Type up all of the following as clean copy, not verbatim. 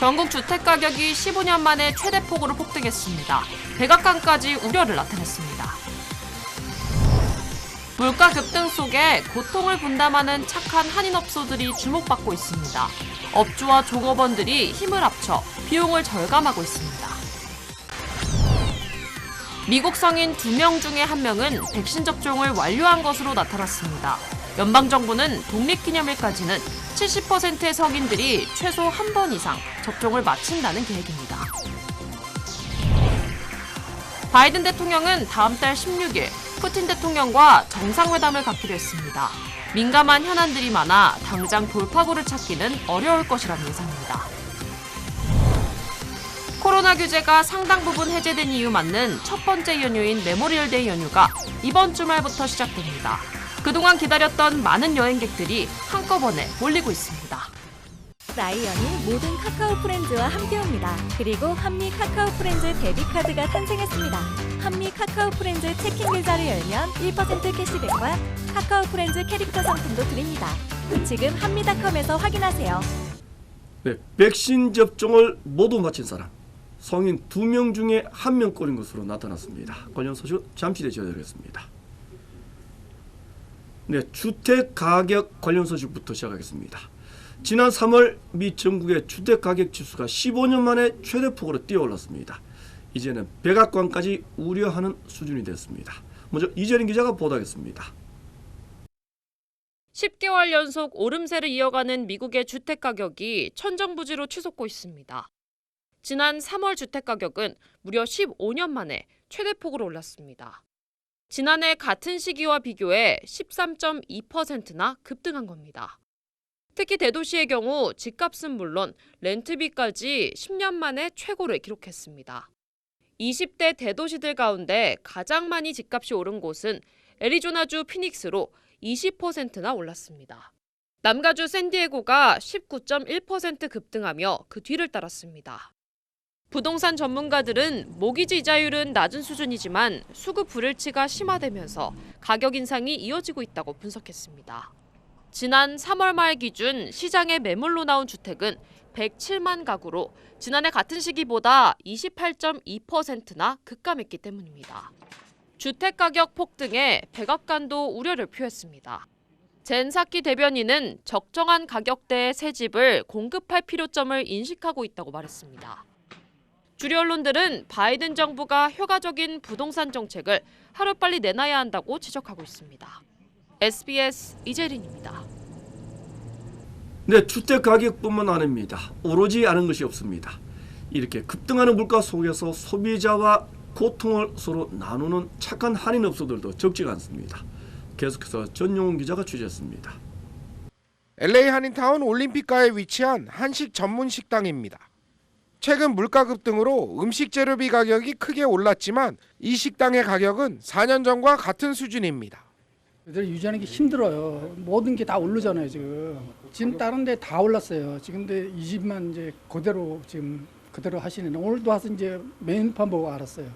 전국 주택가격이 15년 만에 최대폭으로 폭등했습니다. 백악관까지 우려를 나타냈습니다. 물가 급등 속에 고통을 분담하는 착한 한인업소들이 주목받고 있습니다. 업주와 종업원들이 힘을 합쳐 비용을 절감하고 있습니다. 미국 성인 2명 중에 1명은 백신 접종을 완료한 것으로 나타났습니다. 연방정부는 독립기념일까지는 70%의 성인들이 최소 한 번 이상 접종을 마친다는 계획입니다. 바이든 대통령은 다음 달 16일 푸틴 대통령과 정상회담을 갖기로 했습니다. 민감한 현안들이 많아 당장 돌파구를 찾기는 어려울 것이라는 예상입니다. 코로나 규제가 상당 부분 해제된 이유 맞는 첫 번째 연휴인 메모리얼데이 연휴가 이번 주말부터 시작됩니다. 그동안 기다렸던 많은 여행객들이 한꺼번에 몰리고 있습니다. 라이언이 모든 카카오 프렌즈와 함께옵니다. 그리고 한미 카카오 프렌즈 데뷔카드가 탄생했습니다. 한미 카카오 프렌즈 체킹 계좌를 열면 1% 캐시백과 카카오 프렌즈 캐릭터 상품도 드립니다. 지금 한미닷컴에서 확인하세요. 네, 백신 접종을 모두 마친 사람, 성인 2명 중에 1명꼴인 것으로 나타났습니다. 관련 소식 잠시 뒤에 전해드리겠습니다. 네, 주택 가격 관련 소식부터 시작하겠습니다. 지난 3월 미 전국의 주택 가격 지수가 15년 만에 최대폭으로 뛰어올랐습니다. 이제는 백악관까지 우려하는 수준이 됐습니다. 먼저 이재린 기자가 보도하겠습니다. 10개월 연속 오름세를 이어가는 미국의 주택 가격이 천정부지로 치솟고 있습니다. 지난 3월 주택 가격은 무려 15년 만에 최대폭으로 올랐습니다. 지난해 같은 시기와 비교해 13.2%나 급등한 겁니다. 특히 대도시의 경우 집값은 물론 렌트비까지 10년 만에 최고를 기록했습니다. 20대 대도시들 가운데 가장 많이 집값이 오른 곳은 애리조나주 피닉스로 20%나 올랐습니다. 남가주 샌디에고가 19.1% 급등하며 그 뒤를 따랐습니다. 부동산 전문가들은 모기지 이자율은 낮은 수준이지만 수급 불일치가 심화되면서 가격 인상이 이어지고 있다고 분석했습니다. 지난 3월 말 기준 시장에 매물로 나온 주택은 107만 가구로 지난해 같은 시기보다 28.2%나 급감했기 때문입니다. 주택가격 폭등에 백악관도 우려를 표했습니다. 젠 사키 대변인은 적정한 가격대의 새 집을 공급할 필요점을 인식하고 있다고 말했습니다. 주류 언론들은 바이든 정부가 효과적인 부동산 정책을 하루빨리 내놔야 한다고 지적하고 있습니다. SBS 이재린입니다. 네, 주택 가격뿐만 아닙니다. 오르지 않은 것이 없습니다. 이렇게 급등하는 물가 속에서 소비자와 고통을 서로 나누는 착한 한인업소들도 적지가 않습니다. 계속해서 전용훈 기자가 취재했습니다. LA 한인타운 올림픽가에 위치한 한식 전문 식당입니다. 최근 물가 급등으로 음식 재료비 가격이 크게 올랐지만 이 식당의 가격은 4년 전과 같은 수준입니다. 이들 유지하는 게 힘들어요. 모든 게 다 오르잖아요, 지금. 지금 다른 데 다 올랐어요. 지금 근데 이 집만 이제 그대로 하시는. 오늘도 와서 이제 메뉴판 보고 알았어요.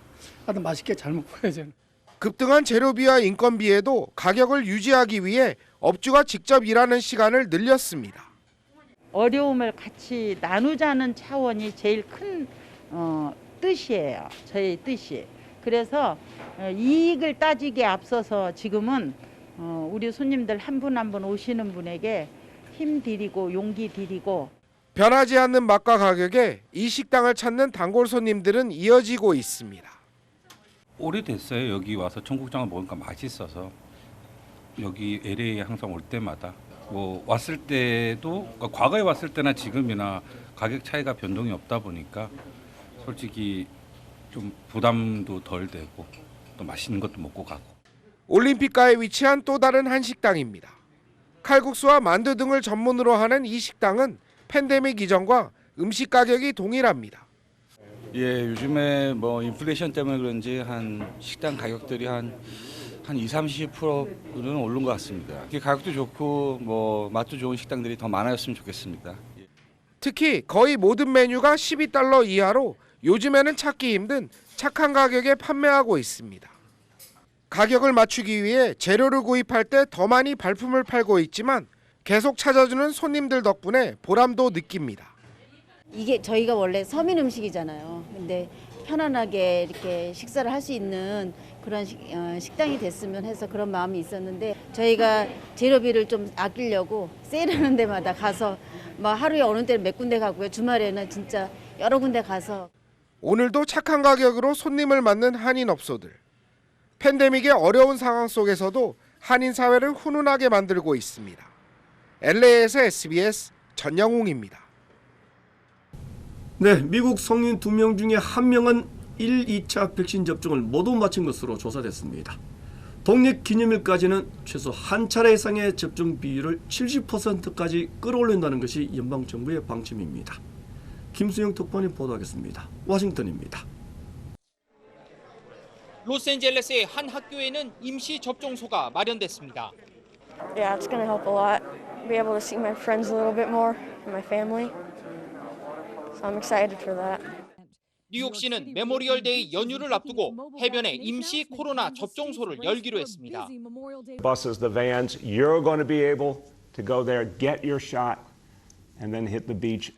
하여튼 맛있게 잘 먹어요, 저는. 급등한 재료비와 인건비에도 가격을 유지하기 위해 업주가 직접 일하는 시간을 늘렸습니다. 어려움을 같이 나누자는 차원이 제일 큰 뜻이에요. 저의 뜻이. 그래서 이익을 따지기에 앞서서 지금은 우리 손님들 한 분 한 분 오시는 분에게 힘 드리고 용기 드리고 변하지 않는 맛과 가격에 이 식당을 찾는 단골 손님들은 이어지고 있습니다. 오래됐어요. 여기 와서 청국장을 먹으니까 맛있어서 여기 LA에 항상 올 때마다 왔을 때도 그러니까 과거에 왔을 때나 지금이나 가격 차이가 변동이 없다 보니까 솔직히 좀 부담도 덜 되고 또 맛있는 것도 먹고 가고. 올림픽가에 위치한 또 다른 한식당입니다. 칼국수와 만두 등을 전문으로 하는 이 식당은 팬데믹 이전과 음식 가격이 동일합니다. 예, 요즘에 인플레이션 때문에 그런지 한 식당 가격들이 한 20-30%는 오른 것 같습니다. 가격도 좋고 맛도 좋은 식당들이 더 많아졌으면 좋겠습니다. 특히 거의 모든 메뉴가 $12 이하로 요즘에는 찾기 힘든 착한 가격에 판매하고 있습니다. 가격을 맞추기 위해 재료를 구입할 때 더 많이 발품을 팔고 있지만 계속 찾아주는 손님들 덕분에 보람도 느낍니다. 이게 저희가 원래 서민 음식이잖아요. 근데 편안하게 이렇게 식사를 할 수 있는 그런 식당이 됐으면 해서 그런 마음이 있었는데 저희가 재료비를 좀 아끼려고 세일하는 데마다 가서 막 하루에 어느 때는 몇 군데 가고요. 주말에는 진짜 여러 군데 가서. 오늘도 착한 가격으로 손님을 맞는 한인업소들. 팬데믹의 어려운 상황 속에서도 한인 사회를 훈훈하게 만들고 있습니다. LA에서 SBS 전영웅입니다. 네, 미국 성인 2명 중에 1명은 1, 2차 백신 접종을 모두 마친 것으로 조사됐습니다. 독립기념일까지는 최소 한 차례 이상의 접종 비율을 70%까지 끌어올린다는 것이 연방정부의 방침입니다. 김수영 특파원이 보도하겠습니다. 워싱턴입니다. 로스앤젤레스의 한 학교에는 임시 접종소가 마련됐습니다. Yeah, it's going to help a lot. Be able to see my friends a little bit more and my family. So I'm excited for that. 뉴욕시는 메모리얼데이 연휴를 앞두고 해변에 임시 코로나 접종소를 열기로 했습니다. Buses, the vans, you're going to be able to go there, get your shot, and then hit the beach.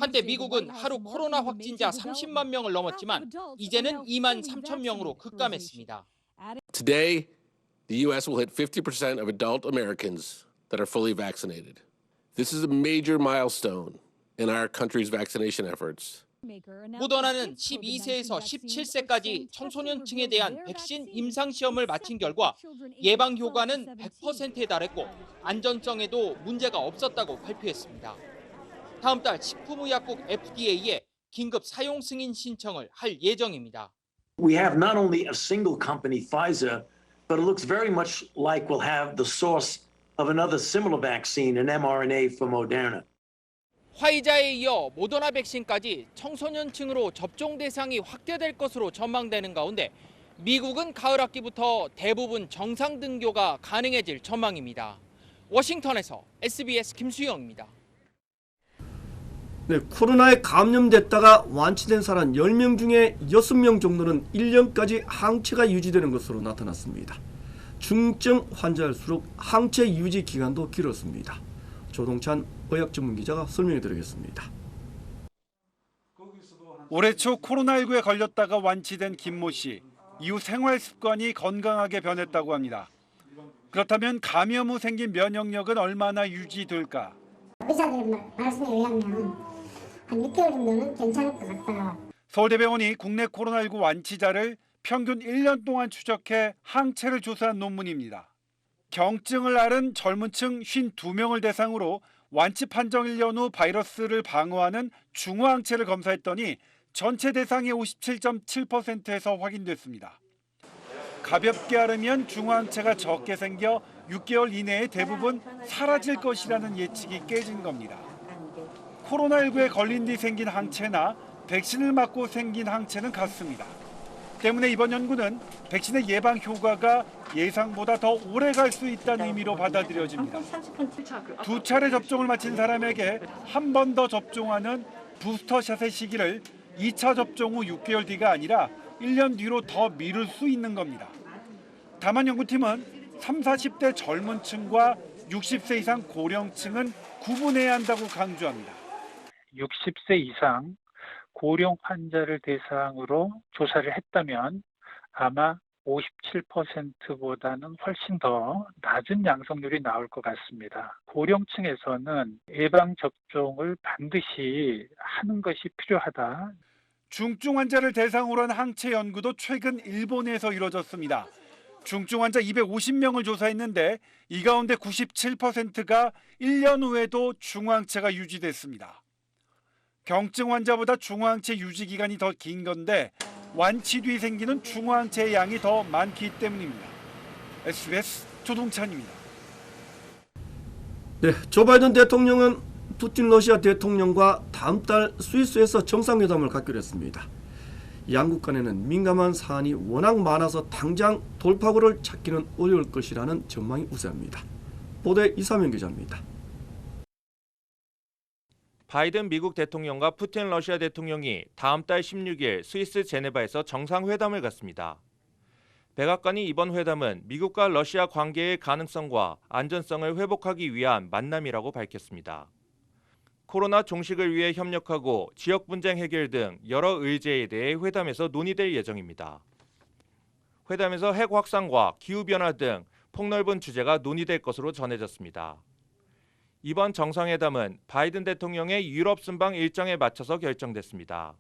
한때 미국은 하루 코로나 확진자 30만 명을 넘었지만 이제는 2만 3천 명으로 급감했습니다. Today, the U.S. will hit 50% of adult Americans that are fully vaccinated. This is a major milestone in our country's vaccination efforts. 모더나는 12세에서 17세까지 청소년층에 대한 백신 임상 시험을 마친 결과 예방 효과는 100%에 달했고 안전성에도 문제가 없었다고 발표했습니다. 다음 달 식품의약국 FDA에 긴급 사용 승인 신청을 할 예정입니다. We have not only a single company, Pfizer, but it looks very much like we'll have the source of another similar vaccine, an mRNA for Moderna. 화이자에 이어 모더나 백신까지 청소년층으로 접종 대상이 확대될 것으로 전망되는 가운데 미국은 가을 학기부터 대부분 정상 등교가 가능해질 전망입니다. 워싱턴에서 SBS 김수영입니다. 네, 코로나에 감염됐다가 완치된 사람 10명 중에 6명 정도는 1년까지 항체가 유지되는 것으로 나타났습니다. 중증 환자일수록 항체 유지 기간도 길었습니다. 조동찬 의학 전문 기자가 설명해 드리겠습니다. 올해 초 코로나19에 걸렸다가 완치된 김모 씨. 이후 생활 습관이 건강하게 변했다고 합니다. 그렇다면 감염 후 생긴 면역력은 얼마나 유지될까? 의사들 말씀에 의하면 한 6개월 정도는 괜찮을 것 같아요. 서울대병원이 국내 코로나19 완치자를 평균 1년 동안 추적해 항체를 조사한 논문입니다. 경증을 앓은 젊은 층 52명을 대상으로 완치 판정 1년 후 바이러스를 방어하는 중화항체를 검사했더니 전체 대상의 57.7%에서 확인됐습니다. 가볍게 앓으면 중화항체가 적게 생겨 6개월 이내에 대부분 사라질 것이라는 예측이 깨진 겁니다. 코로나19에 걸린 뒤 생긴 항체나 백신을 맞고 생긴 항체는 같습니다. 때문에 이번 연구는 백신의 예방 효과가 예상보다 더 오래 갈 수 있다는 의미로 받아들여집니다. 2차례 접종을 마친 사람에게 한 번 더 접종하는 부스터샷의 시기를 2차 접종 후 6개월 뒤가 아니라 1년 뒤로 더 미룰 수 있는 겁니다. 다만 연구팀은 30, 40대 젊은 층과 60세 이상 고령층은 구분해야 한다고 강조합니다. 60세 이상 고령 환자를 대상으로 조사를 했다면 아마 57%보다는 훨씬 더 낮은 양성률이 나올 것 같습니다. 고령층에서는 예방접종을 반드시 하는 것이 필요하다. 중증 환자를 대상으로 한 항체 연구도 최근 일본에서 이뤄졌습니다. 중증 환자 250명을 조사했는데 이 가운데 97%가 1년 후에도 중화항체가 유지됐습니다. 경증 환자보다 중화항체 유지 기간이 더 긴 건데 완치 뒤 생기는 중화항체의 양이 더 많기 때문입니다. SBS 조동찬입니다. 네, 조 바이든 대통령은 푸틴 러시아 대통령과 다음 달 스위스에서 정상회담을 갖기로 했습니다. 양국 간에는 민감한 사안이 워낙 많아서 당장 돌파구를 찾기는 어려울 것이라는 전망이 우세합니다. 보도에 이사명 기자입니다. 바이든 미국 대통령과 푸틴 러시아 대통령이 다음 달 16일 스위스 제네바에서 정상회담을 갖습니다. 백악관이 이번 회담은 미국과 러시아 관계의 가능성과 안전성을 회복하기 위한 만남이라고 밝혔습니다. 코로나 종식을 위해 협력하고 지역 분쟁 해결 등 여러 의제에 대해 회담에서 논의될 예정입니다. 회담에서 핵 확산과 기후변화 등 폭넓은 주제가 논의될 것으로 전해졌습니다. 이번 정상회담은 바이든 대통령의 유럽 순방 일정에 맞춰서 결정됐습니다.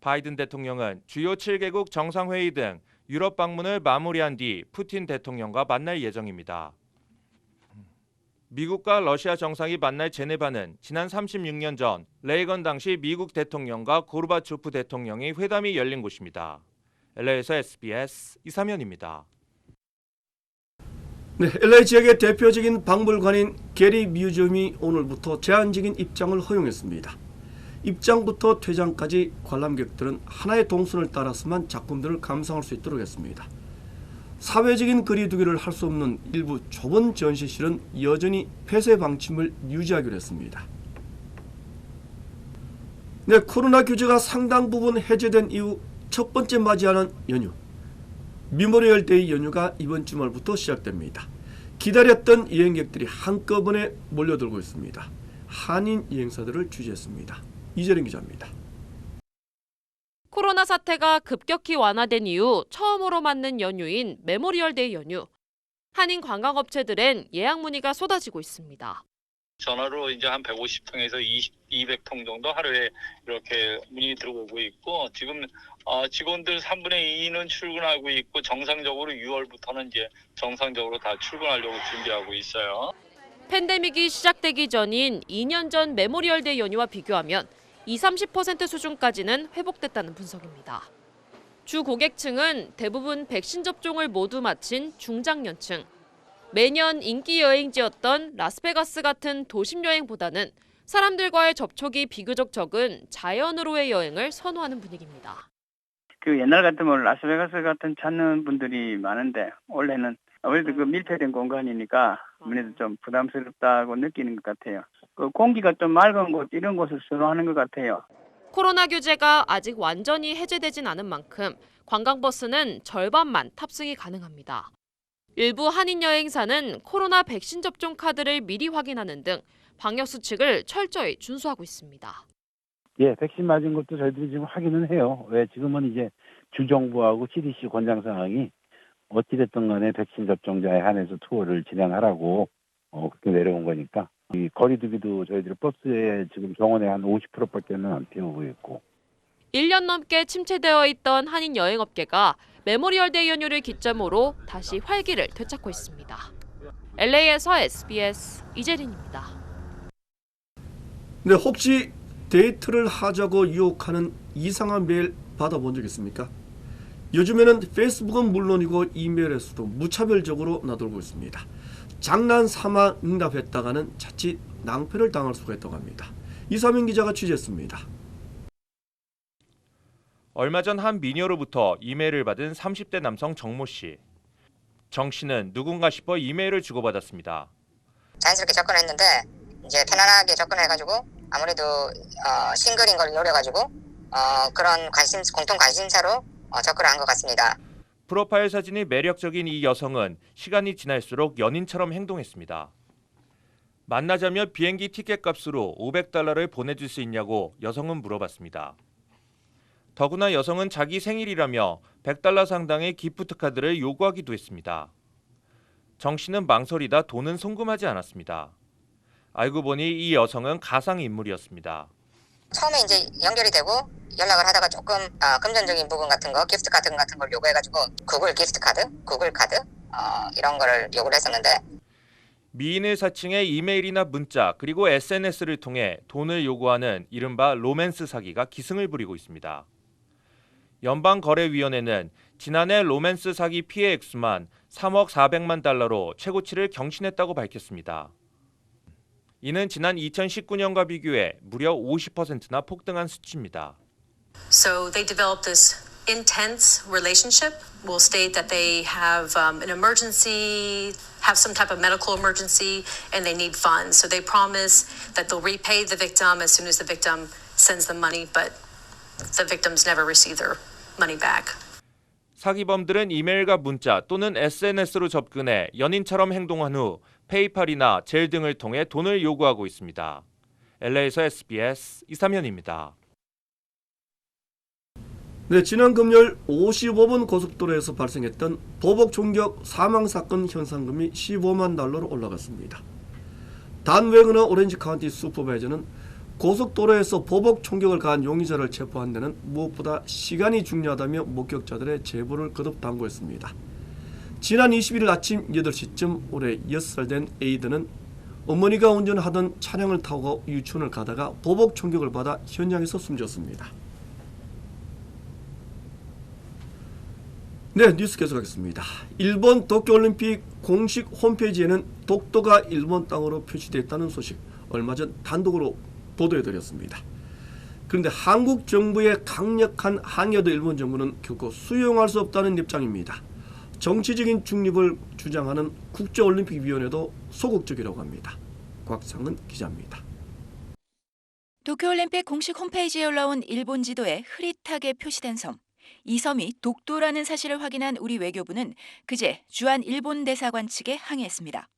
바이든 대통령은 주요 7개국 정상회의 등 유럽 방문을 마무리한 뒤 푸틴 대통령과 만날 예정입니다. 미국과 러시아 정상이 만날 제네바는 지난 36년 전 레이건 당시 미국 대통령과 고르바초프 대통령의 회담이 열린 곳입니다. LA에서 SBS 이삼현입니다. 네, LA 지역의 대표적인 박물관인 게리 뮤지엄이 오늘부터 제한적인 입장을 허용했습니다. 입장부터 퇴장까지 관람객들은 하나의 동선을 따라서만 작품들을 감상할 수 있도록 했습니다. 사회적인 거리두기를 할 수 없는 일부 좁은 전시실은 여전히 폐쇄 방침을 유지하기로 했습니다. 네, 코로나 규제가 상당 부분 해제된 이후 첫 번째 맞이하는 연휴. 미모리얼 데이 연휴가 이번 주말부터 시작됩니다. 기다렸던 여행객들이 한꺼번에 몰려들고 있습니다. 한인 여행사들을 취재했습니다. 이재린 기자입니다. 코로나 사태가 급격히 완화된 이후 처음으로 맞는 연휴인 메모리얼 데이 연휴. 한인 관광업체들엔 예약 문의가 쏟아지고 있습니다. 전화로 이제 한 150통에서 200통 정도 하루에 이렇게 문의 들어오고 있고, 지금 직원들 3분의 2는 출근하고 있고, 정상적으로 6월부터는 이제 정상적으로 다 출근하려고 준비하고 있어요. 팬데믹이 시작되기 전인 2년 전 메모리얼 데이 연휴와 비교하면 20-30% 수준까지는 회복됐다는 분석입니다. 주 고객층은 대부분 백신 접종을 모두 마친 중장년층. 매년 인기 여행지였던 라스베가스 같은 도심 여행보다는 사람들과의 접촉이 비교적 적은 자연으로의 여행을 선호하는 분위기입니다. 그 옛날 같으면 라스베가스 같은 찾는 분들이 많은데 올해는 아무래도 그 밀폐된 공간이니까 아무래도 좀 부담스럽다고 느끼는 것 같아요. 그 공기가 좀 맑은 곳 이런 곳을 선호하는 것 같아요. 코로나 규제가 아직 완전히 해제되진 않은 만큼 관광버스는 절반만 탑승이 가능합니다. 일부 한인 여행사는 코로나 백신 접종 카드를 미리 확인하는 등 방역 수칙을 철저히 준수하고 있습니다. 예, 백신 맞은 것도 저희들이 지금 확인은 해요. 왜 지금은 이제 주정부하고 CDC 권장 사항이 어찌됐든 간에 백신 접종자에 한해서 투어를 진행하라고 그렇게 내려온 거니까 이 거리두기도 저희들이 버스에 지금 정원에 한 50%밖에는 안 태우고 있고. 1년 넘게 침체되어 있던 한인 여행업계가 메모리얼 데이 연휴를 기점으로 다시 활기를 되찾고 있습니다. LA에서 SBS 이재린입니다. 네, 혹시 데이트를 하자고 유혹하는 이상한 메일 받아본 적 있습니까? 요즘에는 페이스북은 물론이고 이메일에서도 무차별적으로 나돌고 있습니다. 장난 삼아 응답했다가는 자칫 낭패를 당할 수가 있다고 합니다. 이사민 기자가 취재했습니다. 얼마 전 한 미녀로부터 이메일을 받은 30대 남성 정모 씨. 정 씨는 누군가 싶어 이메일을 주고받았습니다. 자연스럽게 접근했는데 이제 편안하게 접근해가지고 아무래도 싱글인 걸 노려가지고 그런 공통 관심사로 접근을 한 것 같습니다. 프로파일 사진이 매력적인 이 여성은 시간이 지날수록 연인처럼 행동했습니다. 만나자며 비행기 티켓 값으로 $500를 보내줄 수 있냐고 여성은 물어봤습니다. 더구나 여성은 자기 생일이라며 $100 상당의 기프트 카드를 요구하기도 했습니다. 정 씨는 망설이다 돈은 송금하지 않았습니다. 알고 보니 이 여성은 가상 인물이었습니다. 처음에 이제 연결이 되고 연락을 하다가 조금 금전적인 부분 같은 거, 기프트 카드 같은 걸 요구해가지고 구글 기프트 카드, 구글 카드 이런 거를 요구를 했었는데 미인을 사칭해 이메일이나 문자 그리고 SNS를 통해 돈을 요구하는 이른바 로맨스 사기가 기승을 부리고 있습니다. 연방거래위원회는 지난해 로맨스 사기 피해 액수만 3억 400만 달러로 최고치를 경신했다고 밝혔습니다. 이는 지난 2019년과 비교해 무려 50%나 폭등한 수치입니다. So they developed this intense relationship. We'll state that they have an emergency, have some type of medical emergency, and they need funds. So they promise that they'll repay the victim as soon as the victim sends them money, but the victims never receive their money back. 사기범들은 이메일과 문자 또는 SNS로 접근해 연인처럼 행동한 후 페이팔이나 젤 등을 통해 돈을 요구하고 있습니다. LA에서 SBS 이삼현입니다. 네, 지난 금요일 55번 고속도로에서 발생했던 보복 총격 사망 사건 현상금이 15만 달러로 올라갔습니다. 단 웨그너 오렌지 카운티 슈퍼바이저는 고속도로에서 보복 총격을 가한 용의자를 체포한 데는 무엇보다 시간이 중요하다며 목격자들의 제보를 거듭 당부했습니다. 지난 21일 아침 8시쯤 올해 6살 된 에이든은 어머니가 운전하던 차량을 타고 유치원을 가다가 보복 총격을 받아 현장에서 숨졌습니다. 네, 뉴스 계속하겠습니다. 일본 도쿄올림픽 공식 홈페이지에는 독도가 일본 땅으로 표시됐다는 소식 얼마 전 단독으로 보도해드렸습니다. 그런데 한국 정부의 강력한 항의에도 일본 정부는 결코 수용할 수 없다는 입장입니다. 정치적인 중립을 주장하는 국제올림픽위원회도 소극적이라고 합니다. 곽상은 기자입니다. 도쿄올림픽 공식 홈페이지에 올라온 일본 지도에 흐릿하게 표시된 섬. 이 섬이 독도라는 사실을 확인한 우리 외교부는 그제 주한 일본 대사관 측에 항의했습니다.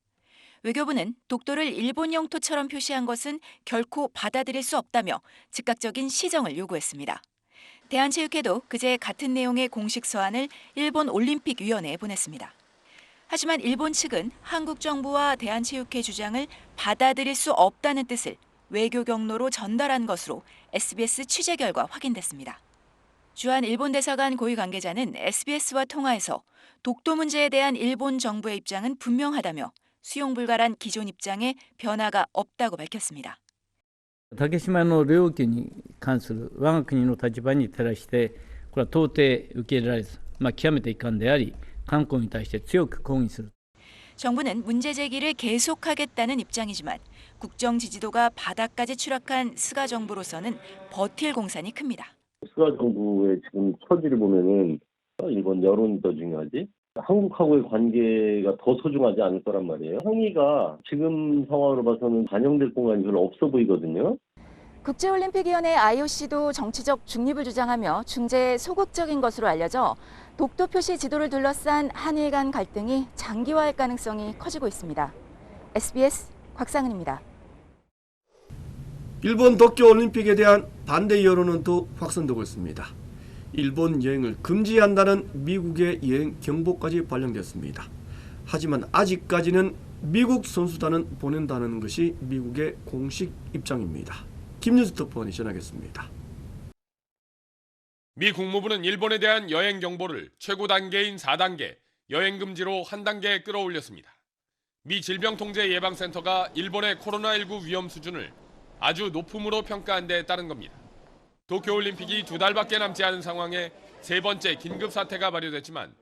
외교부는 독도를 일본 영토처럼 표시한 것은 결코 받아들일 수 없다며 즉각적인 시정을 요구했습니다. 대한체육회도 그제 같은 내용의 공식 서한을 일본 올림픽위원회에 보냈습니다. 하지만 일본 측은 한국 정부와 대한체육회 주장을 받아들일 수 없다는 뜻을 외교 경로로 전달한 것으로 SBS 취재 결과 확인됐습니다. 주한 일본 대사관 고위 관계자는 SBS와 통화에서 독도 문제에 대한 일본 정부의 입장은 분명하다며 수용 불가란 기존 입장에 변화가 없다고 밝혔습니다. 竹島の領域に関する我が国の立場に照らして、これは到底受け入れられず、極めて遺憾であり、韓国に対して強く抗議する。 정부는 문제 제기를 계속하겠다는 입장이지만 국정 지지도가 바닥까지 추락한 스가 정부로서는 버틸 공산이 큽니다. 스가 정부의 지금 처지를 보면은 일본 여론이 더 중요하지, 한국하고의 관계가 더 소중하지 않을 거란 말이에요. 항의가 지금 상황으로 봐서는 반영될 공간이 별로 없어 보이거든요. 국제올림픽위원회 IOC도 정치적 중립을 주장하며 중재에 소극적인 것으로 알려져 독도 표시 지도를 둘러싼 한일 간 갈등이 장기화할 가능성이 커지고 있습니다. SBS 곽상은입니다. 일본 도쿄올림픽에 대한 반대 여론은 더 확산되고 있습니다. 일본 여행을 금지한다는 미국의 여행 경보까지 발령됐습니다. 하지만 아직까지는 미국 선수단은 보낸다는 것이 미국의 공식 입장입니다. 김윤수 특파원이 전하겠습니다. 미 국무부는 일본에 대한 여행 경보를 최고 단계인 4단계 여행 금지로 한 단계 끌어올렸습니다. 미 질병통제예방센터가 일본의 코로나19 위험 수준을 아주 높음으로 평가한 데 따른 겁니다. 도쿄올림픽이 2달밖에 남지 않은 상황에 세 번째 긴급 사태가 발효됐지만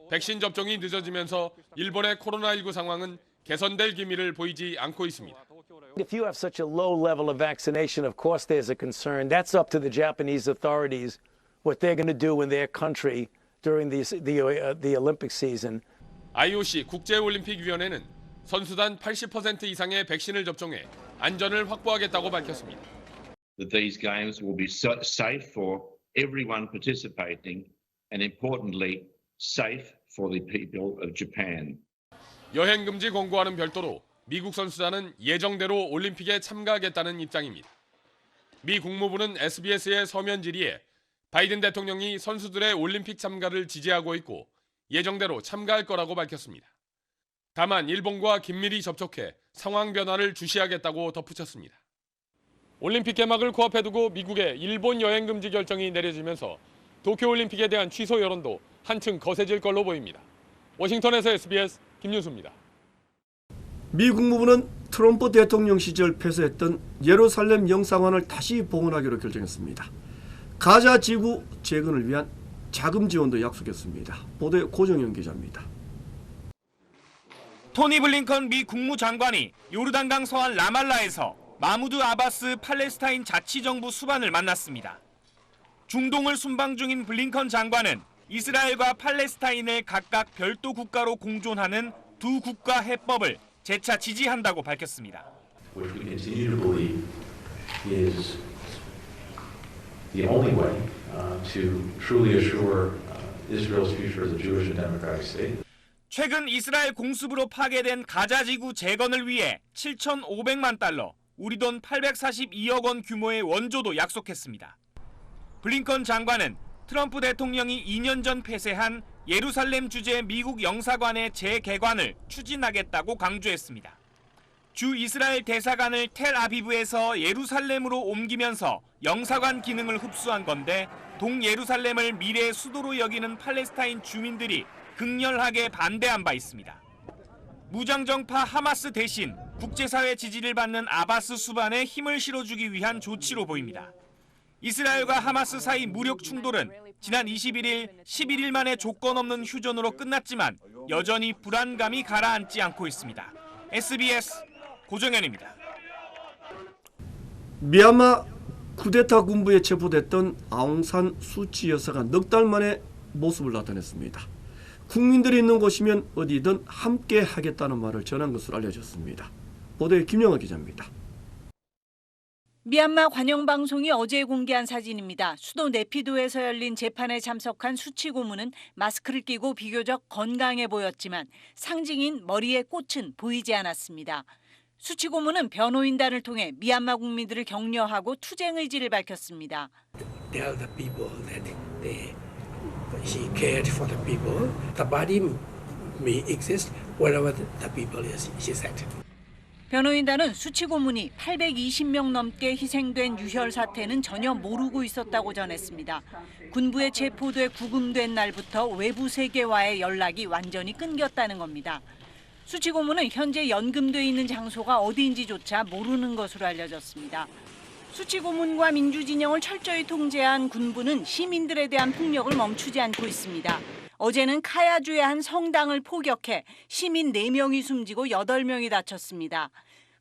백신 접종이 늦어지면서 일본의 코로나19 상황은 개선될 기미를 보이지 않고 있습니다. If you have such a low level of vaccination, of course there's a concern. That's up to the Japanese authorities what they're going to do in their country during the Olympic season. IOC 국제올림픽위원회는 선수단 80% 이상의 백신을 접종해 안전을 확보하겠다고 밝혔습니다. That these games will be safe for everyone participating and importantly safe for the people of Japan. 여행 금지 권고와는 별도로 미국 선수단은 예정대로 올림픽에 참가하겠다는 입장입니다. 미 국무부는 SBS의 서면 질의에 바이든 대통령이 선수들의 올림픽 참가를 지지하고 있고 예정대로 참가할 거라고 밝혔습니다. 다만 일본과 긴밀히 접촉해 상황 변화를 주시하겠다고 덧붙였습니다. 올림픽 개막을 코앞에 두고 미국의 일본 여행 금지 결정이 내려지면서 도쿄올림픽에 대한 취소 여론도 한층 거세질 걸로 보입니다. 워싱턴에서 SBS 김윤수입니다. 미 국무부는 트럼프 대통령 시절 폐쇄했던 예루살렘 영사관을 다시 복원하기로 결정했습니다. 가자 지구 재건을 위한 자금 지원도 약속했습니다. 보도에 고정현 기자입니다. 토니 블링컨 미 국무장관이 요르단강 서안 라말라에서 마무드 아바스 팔레스타인 자치정부 수반을 만났습니다. 중동을 순방 중인 블링컨 장관은 이스라엘과 팔레스타인을 각각 별도 국가로 공존하는 두 국가 해법을 재차 지지한다고 밝혔습니다. Which we continue to believe is the only way to truly assure Israel's future as a Jewish and democratic state. 최근 이스라엘 공습으로 파괴된 가자 지구 재건을 위해 7,500만 달러, 우리 돈 842억 원 규모의 원조도 약속했습니다. 블링컨 장관은 트럼프 대통령이 2년 전 폐쇄한 예루살렘 주재 미국 영사관의 재개관을 추진하겠다고 강조했습니다. 주 이스라엘 대사관을 텔아비브에서 예루살렘으로 옮기면서 영사관 기능을 흡수한 건데 동예루살렘을 미래의 수도로 여기는 팔레스타인 주민들이 극렬하게 반대한 바 있습니다. 무장정파 하마스 대신 국제사회 지지를 받는 아바스 수반에 힘을 실어주기 위한 조치로 보입니다. 이스라엘과 하마스 사이 무력 충돌은 지난 21일 11일 만에 조건 없는 휴전으로 끝났지만 여전히 불안감이 가라앉지 않고 있습니다. SBS 고정현입니다. 미얀마 쿠데타 군부에 체포됐던 아웅산 수치 여사가 넉 달 만에 모습을 나타냈습니다. 국민들이 있는 곳이면 어디든 함께 하겠다는 말을 전한 것으로 알려졌습니다. 보도에 김영하 기자입니다. 미얀마 관영방송이 어제 공개한 사진입니다. 수도 네피도에서 열린 재판에 참석한 수치 고문은 마스크를 끼고 비교적 건강해 보였지만 상징인 머리의 꽃은 보이지 않았습니다. 수치 고문은 변호인단을 통해 미얀마 국민들을 격려하고 투쟁 의지를 밝혔습니다. Tell the people that she cared for the people. The body may exist wherever the people is, she said. 변호인단은 수치 고문이 820명 넘게 희생된 유혈 사태는 전혀 모르고 있었다고 전했습니다. 군부에 체포돼 구금된 날부터 외부 세계와의 연락이 완전히 끊겼다는 겁니다. 수치 고문은 현재 연금돼 있는 장소가 어디인지조차 모르는 것으로 알려졌습니다. 수치 고문과 민주진영을 철저히 통제한 군부는 시민들에 대한 폭력을 멈추지 않고 있습니다. 어제는 카야주의 한 성당을 포격해 시민 4명이 숨지고 8명이 다쳤습니다.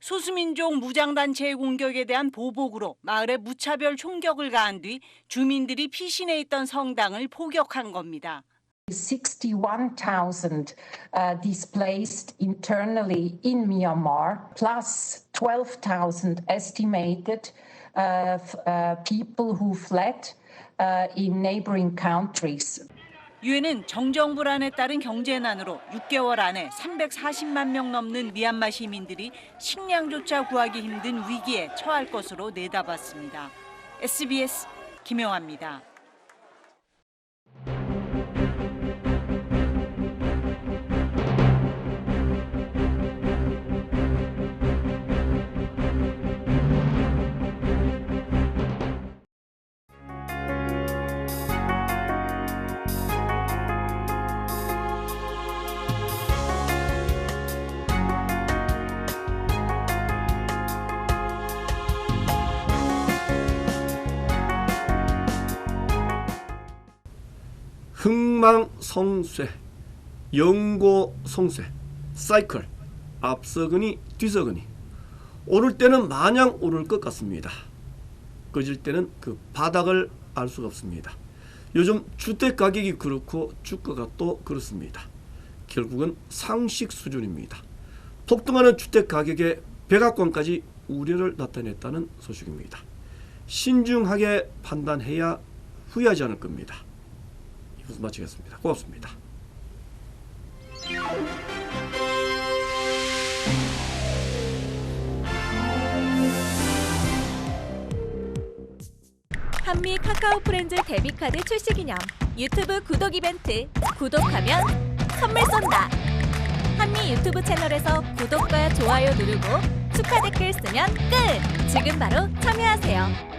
소수민족 무장단체의 공격에 대한 보복으로 마을에 무차별 총격을 가한 뒤 주민들이 피신해 있던 성당을 포격한 겁니다. 61,000 displaced internally in Myanmar, plus 12,000 estimated people who fled in neighboring countries. 유엔은 정정 불안에 따른 경제난으로 6개월 안에 340만 명 넘는 미얀마 시민들이 식량조차 구하기 힘든 위기에 처할 것으로 내다봤습니다. SBS 김영아입니다. 흥망성쇠, 영고성쇠, 사이클, 앞서거니 뒤서거니 오를 때는 마냥 오를 것 같습니다. 꺼질 때는 그 바닥을 알 수가 없습니다. 요즘 주택 가격이 그렇고 주가가 또 그렇습니다. 결국은 상식 수준입니다. 폭등하는 주택 가격에 백악관까지 우려를 나타냈다는 소식입니다. 신중하게 판단해야 후회하지 않을 겁니다. 이것을 마치겠습니다. 고맙습니다. 한미 카카오 프렌즈 데뷔카드 출시 기념 유튜브 구독 이벤트 구독하면 선물 쏜다. 한미 유튜브 채널에서 구독과 좋아요 누르고 축하 댓글 쓰면 끝! 지금 바로 참여하세요.